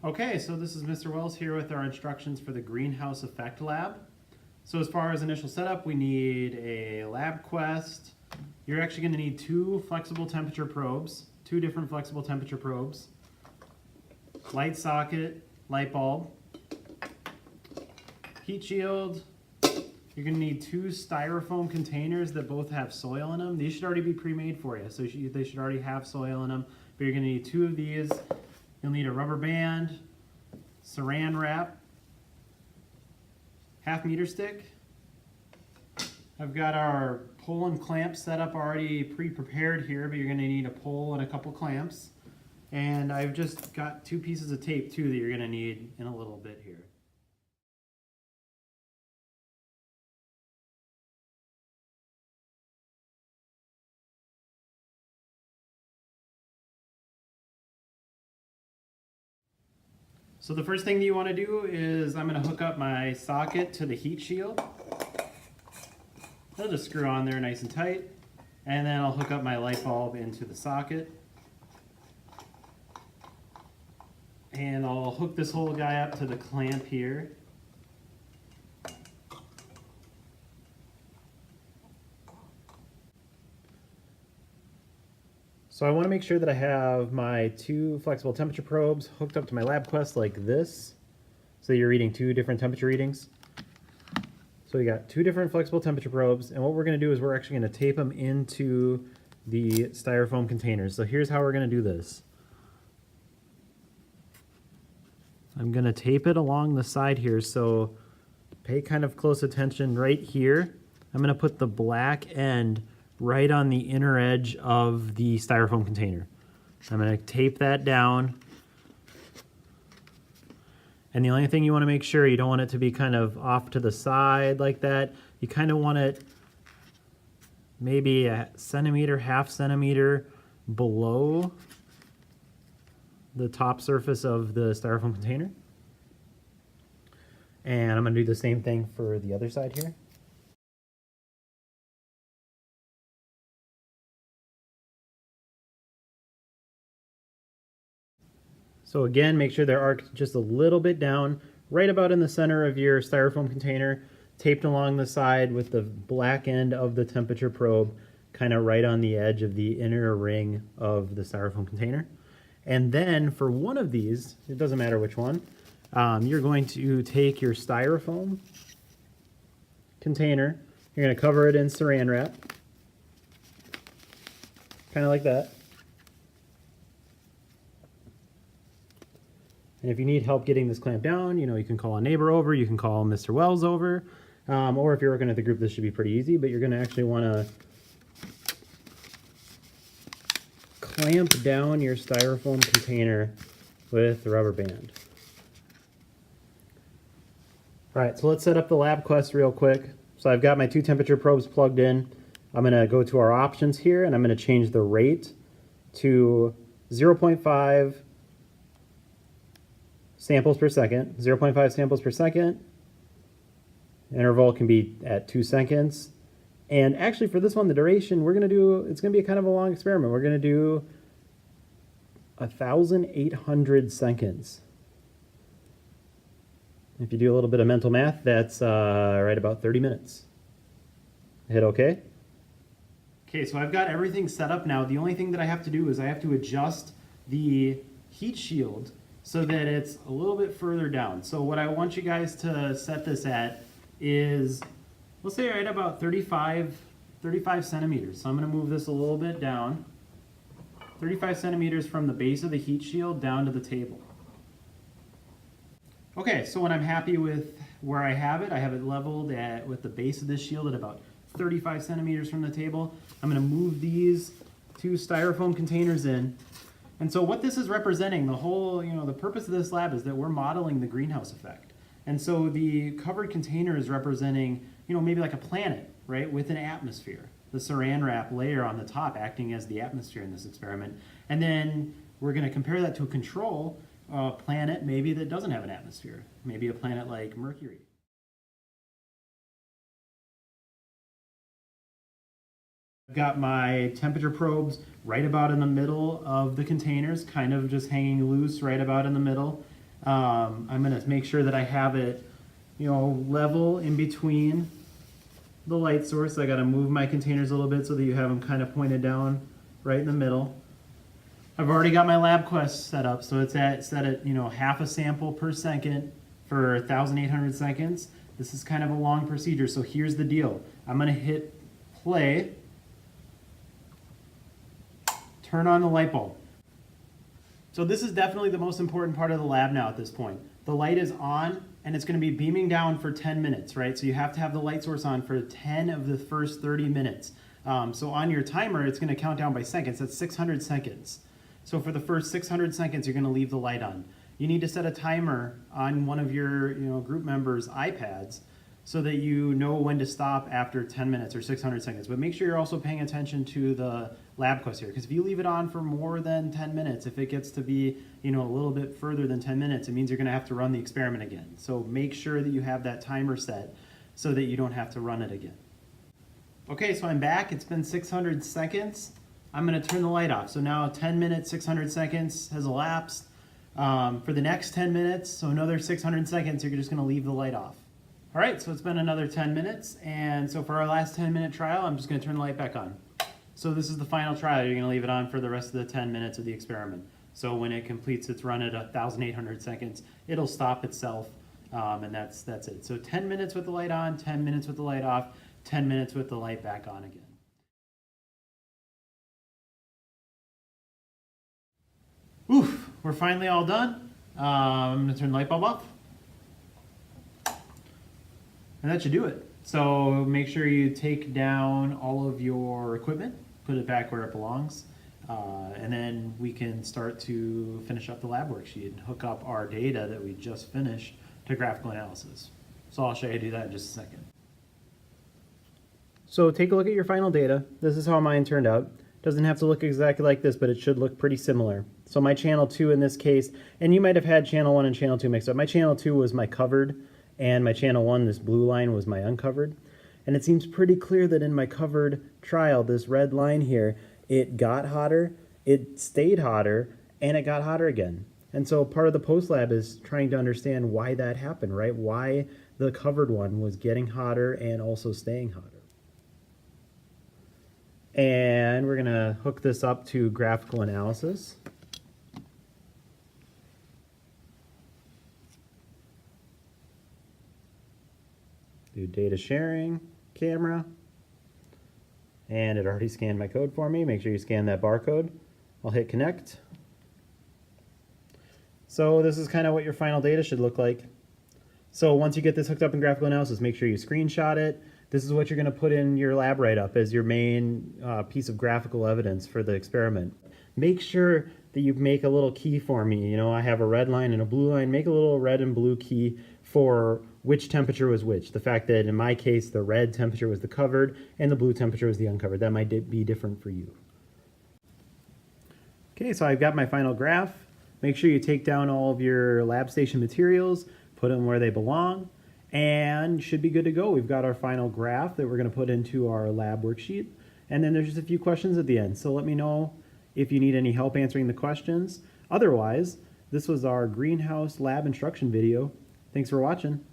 Okay, so this is Mr. Wells here with our instructions for the greenhouse effect lab. So as far as initial setup, we need a LabQuest. You're actually going to need two flexible temperature probes, two different flexible temperature probes, light socket, light bulb, heat shield. You're going to need two styrofoam containers that both have soil in them. These should already be pre-made for you, so they should already have soil in them. But you're going to need two of these. You'll need a rubber band, saran wrap, half-meter stick. I've got our pole and clamp set up already pre-prepared here, but you're going to need a pole and a couple clamps. And I've just got two pieces of tape too that you're going to need in a little bit here. So the first thing that you want to do is I'm going to hook up my socket to the heat shield. I'll just screw on there nice and tight, and then I'll hook up my light bulb into the socket. And I'll hook this whole guy up to the clamp here. So I want to make sure that I have my two flexible temperature probes hooked up to my LabQuest like this, so you're reading two different temperature readings. So we got two different flexible temperature probes, and what we're going to do is we're actually going to tape them into the styrofoam containers. So here's how we're going to do this. I'm going to tape it along the side here, so pay kind of close attention right here. I'm going to put the black end right on the inner edge of the styrofoam container. I'm going to tape that down. And the only thing you want to make sure, you don't want it to be kind of off to the side like that. You kind of want it maybe a centimeter, half centimeter below the top surface of the styrofoam container. And I'm going to do the same thing for the other side here. So again, make sure they're arced just a little bit down, right about in the center of your styrofoam container, taped along the side with the black end of the temperature probe, kind of right on the edge of the inner ring of the styrofoam container. And then for one of these, it doesn't matter which one, you're going to take your styrofoam container, you're going to cover it in saran wrap, kind of like that. And if you need help getting this clamp down, you can call a neighbor over, you can call Mr. Wells over, or if you're working at the group, this should be pretty easy, but you're going to actually want to clamp down your styrofoam container with the rubber band. All right, so let's set up the LabQuest real quick. So I've got my two temperature probes plugged in. I'm going to go to our options here, and I'm going to change the rate to 0.5 samples per second, 0.5 samples per second. Interval can be at 2 seconds. And actually for this one, the duration, it's going to be kind of a long experiment. We're going to do 1,800 seconds. If you do a little bit of mental math, that's right about 30 minutes. Hit OK. Okay, so I've got everything set up now. The only thing that I have to do is I have to adjust the heat shield so that it's a little bit further down. So what I want you guys to set this at is, let's say right about 35 centimeters. So I'm going to move this a little bit down. 35 centimeters from the base of the heat shield down to the table. Okay, so when I'm happy with where I have it leveled with the base of this shield at about 35 centimeters from the table. I'm going to move these two styrofoam containers in. And so what this is representing, the purpose of this lab is that we're modeling the greenhouse effect. And so the covered container is representing, maybe like a planet, right, with an atmosphere. The saran wrap layer on the top acting as the atmosphere in this experiment. And then we're going to compare that to a control planet maybe that doesn't have an atmosphere, maybe a planet like Mercury. I've got my temperature probes right about in the middle of the containers, kind of just hanging loose right about in the middle. I'm going to make sure that I have it, level in between the light source. I got to move my containers a little bit so that you have them kind of pointed down right in the middle. I've already got my LabQuest set up, so it's set at half a sample per second for 1,800 seconds. This is kind of a long procedure, so here's the deal. I'm going to hit play, turn on the light bulb. So this is definitely the most important part of the lab now at this point. The light is on and it's going to be beaming down for 10 minutes, right? So you have to have the light source on for 10 of the first 30 minutes. So on your timer, it's going to count down by seconds. That's 600 seconds. So for the first 600 seconds, you're going to leave the light on. You need to set a timer on one of your group members' iPads so that you know when to stop after 10 minutes or 600 seconds. But make sure you're also paying attention to the LabQuest here, because if you leave it on for more than 10 minutes, if it gets to be a little bit further than 10 minutes, it means you're going to have to run the experiment again. So make sure that you have that timer set so that you don't have to run it again. Okay, so I'm back. It's been 600 seconds. I'm going to turn the light off. So now 10 minutes, 600 seconds has elapsed. For the next 10 minutes, so another 600 seconds, you're just going to leave the light off. All right, so it's been another 10 minutes, and so for our last 10-minute trial, I'm just going to turn the light back on. So this is the final trial. You're going to leave it on for the rest of the 10 minutes of the experiment. So when it completes its run at 1,800 seconds, it'll stop itself, and that's it. So 10 minutes with the light on, 10 minutes with the light off, 10 minutes with the light back on again. Oof, we're finally all done. I'm going to turn the light bulb off. And that should do it. So make sure you take down all of your equipment, put it back where it belongs, and then we can start to finish up the lab worksheet and hook up our data that we just finished to graphical analysis. So I'll show you how to do that in just a second. So take a look at your final data. This is how mine turned out. Doesn't have to look exactly like this, but it should look pretty similar. So my channel 2 in this case, and you might have had channel 1 and channel 2 mixed up. My channel 2 was my covered, and my channel 1, this blue line, was my uncovered. And it seems pretty clear that in my covered trial, this red line here, it got hotter, it stayed hotter, and it got hotter again. And so part of the post lab is trying to understand why that happened, right? Why the covered one was getting hotter and also staying hotter. And we're going to hook this up to graphical analysis. Do data sharing, camera, and it already scanned my code for me. Make sure you scan that barcode. I'll hit connect. So this is kind of what your final data should look like. So once you get this hooked up in graphical analysis, make sure you screenshot it. This is what you're going to put in your lab write-up as your main piece of graphical evidence for the experiment. Make sure that you make a little key for me. I have a red line and a blue line. Make a little red and blue key for which temperature was which. The fact that in my case, the red temperature was the covered and the blue temperature was the uncovered. That might be different for you. Okay, so I've got my final graph. Make sure you take down all of your lab station materials, put them where they belong, and should be good to go. We've got our final graph that we're going to put into our lab worksheet. And then there's just a few questions at the end. So let me know if you need any help answering the questions. Otherwise, this was our greenhouse lab instruction video. Thanks for watching.